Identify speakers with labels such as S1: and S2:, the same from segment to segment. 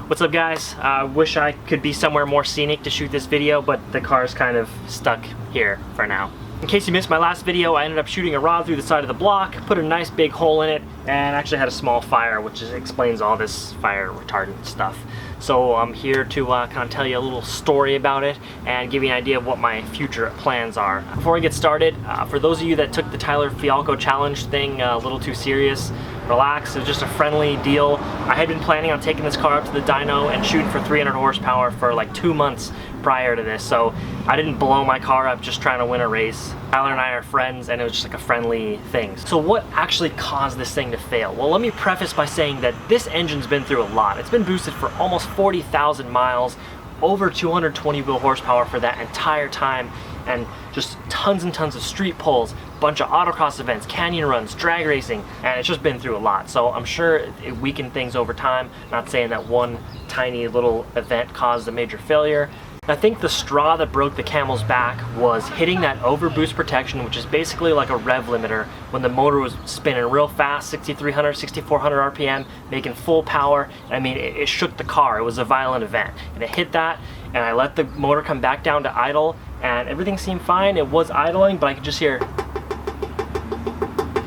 S1: What's up, guys? I wish I could be somewhere more scenic to shoot this video, but the car's kind of stuck here for now. In case you missed my last video, I ended up shooting a rod through the side of the block, put a nice big hole in it, and actually had a small fire, which explains all this fire retardant stuff. So I'm here to kind of tell you a little story about it and give you an idea of what my future plans are. Before I get started, for those of you that took the Tyler Fialco challenge thing a little too serious, relax. It was just a friendly deal. I had been planning on taking this car up to the dyno and shooting for 300 horsepower for like 2 months prior to this, so I didn't blow my car up just trying to win a race. Tyler and I are friends, and it was just like a friendly thing. So what actually caused this thing to fail? Well, let me preface by saying that this engine's been through a lot. It's been boosted for almost 40,000 miles, over 220 wheel horsepower for that entire time, and just tons and tons of street pulls, bunch of autocross events, canyon runs, drag racing, and it's just been through a lot. So I'm sure it weakened things over time. Not saying that one tiny little event caused a major failure. I think the straw that broke the camel's back was hitting that overboost protection, which is basically like a rev limiter when the motor was spinning real fast, 6,300, 6,400 RPM, making full power. I mean, it shook the car. It was a violent event. And it hit that, and I let the motor come back down to idle, and everything seemed fine. It was idling, but I could just hear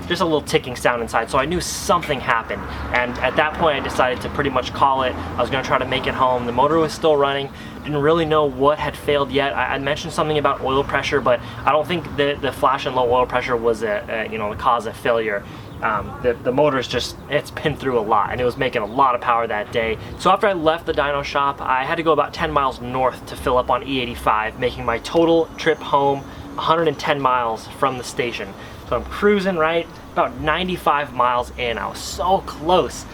S1: just a little ticking sound inside, so I knew something happened. And at that point I decided to pretty much call it. I was going to try to make it home. The motor was still running. Didn't really know what had failed yet. I mentioned something about oil pressure, but I don't think the flash and low oil pressure was the cause of failure. The motor's just, it's been through a lot, and it was making a lot of power that day. So after I left the dyno shop, I had to go about 10 miles north to fill up on E85, making my total trip home 110 miles from the station. So I'm cruising, right, about 95 miles in. I was so close.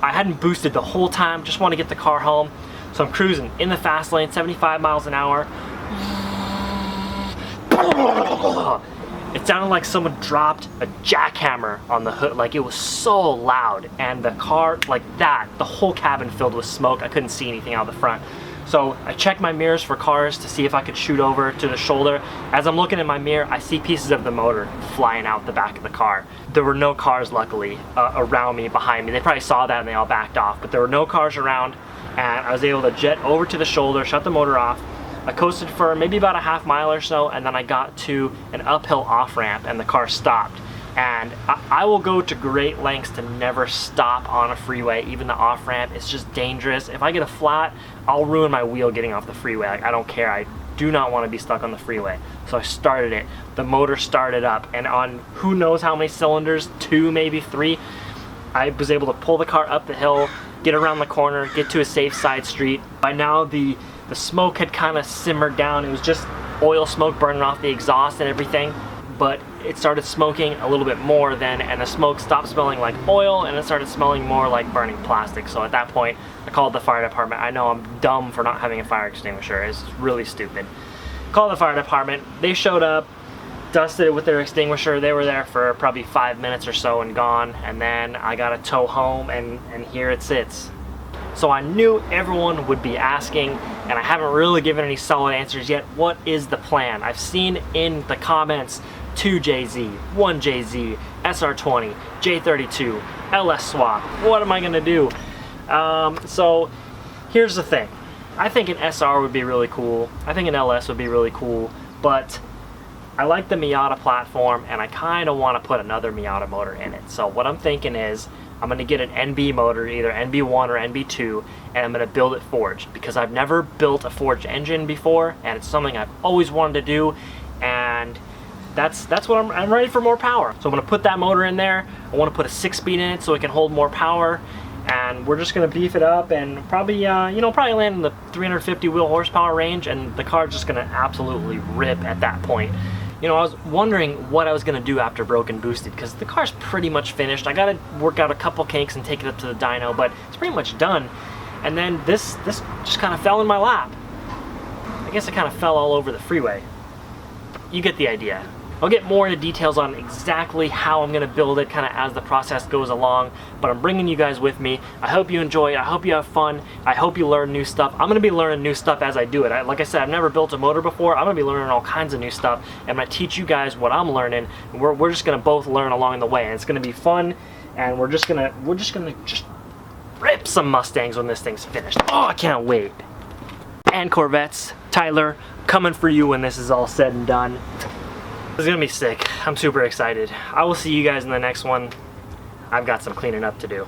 S1: I hadn't boosted the whole time, just want to get the car home. So I'm cruising in the fast lane, 75 miles an hour. It sounded like someone dropped a jackhammer on the hood. Like, it was so loud, and the car, like that, the whole cabin filled with smoke. I couldn't see anything out the front. So I checked my mirrors for cars to see if I could shoot over to the shoulder. As I'm looking in my mirror, I see pieces of the motor flying out the back of the car. There were no cars, luckily, around me, behind me. They probably saw that and they all backed off, but there were no cars around, and I was able to jet over to the shoulder, shut the motor off. I coasted for maybe about a half mile or so, and then I got to an uphill off-ramp and the car stopped. And I will go to great lengths to never stop on a freeway, even the off-ramp. It's just dangerous. If I get a flat, I'll ruin my wheel getting off the freeway. Like, I don't care. I do not want to be stuck on the freeway. So I started it. The motor started up, and on who knows how many cylinders, 2, maybe 3, I was able to pull the car up the hill, get around the corner, get to a safe side street. By now, the smoke had kind of simmered down. It was just oil smoke burning off the exhaust and everything. But it started smoking a little bit more then, and the smoke stopped smelling like oil, and it started smelling more like burning plastic. So at that point, I called the fire department. I know I'm dumb for not having a fire extinguisher. It's really stupid. Called the fire department. They showed up, dusted it with their extinguisher. They were there for probably 5 minutes or so and gone. And then I got a tow home, and here it sits. So I knew everyone would be asking, and I haven't really given any solid answers yet. What is the plan? I've seen in the comments 2JZ, 1JZ, SR20, J32, LS swap. What am I gonna do? So here's the thing. I think an SR would be really cool. I think an LS would be really cool, but I like the Miata platform, and I kind of want to put another Miata motor in it. So what I'm thinking is I'm going to get an NB motor, either NB1 or NB2, and I'm going to build it forged, because I've never built a forged engine before, and it's something I've always wanted to do, and that's what I'm ready for more power. So I'm going to put that motor in there. I want to put a 6-speed in it so it can hold more power, and we're just going to beef it up and probably probably land in the 350 wheel horsepower range, and the car's just going to absolutely rip at that point. I was wondering what I was going to do after broken boosted, because the car's pretty much finished. I got to work out a couple kinks and take it up to the dyno, but it's pretty much done. And then this just kind of fell in my lap. I guess it kind of fell all over the freeway. You get the idea. I'll get more into details on exactly how I'm going to build it kind of as the process goes along, but I'm bringing you guys with me. I hope you enjoy it. I hope you have fun. I hope you learn new stuff. I'm going to be learning new stuff as I do it. Like I said, I've never built a motor before. I'm going to be learning all kinds of new stuff, and I'm going to teach you guys what I'm learning. We're just going to both learn along the way, and it's going to be fun, and we're just going to rip some Mustangs when this thing's finished. Oh, I can't wait. And Corvettes, Tyler, coming for you when this is all said and done. This is gonna be sick. I'm super excited. I will see you guys in the next one. I've got some cleaning up to do.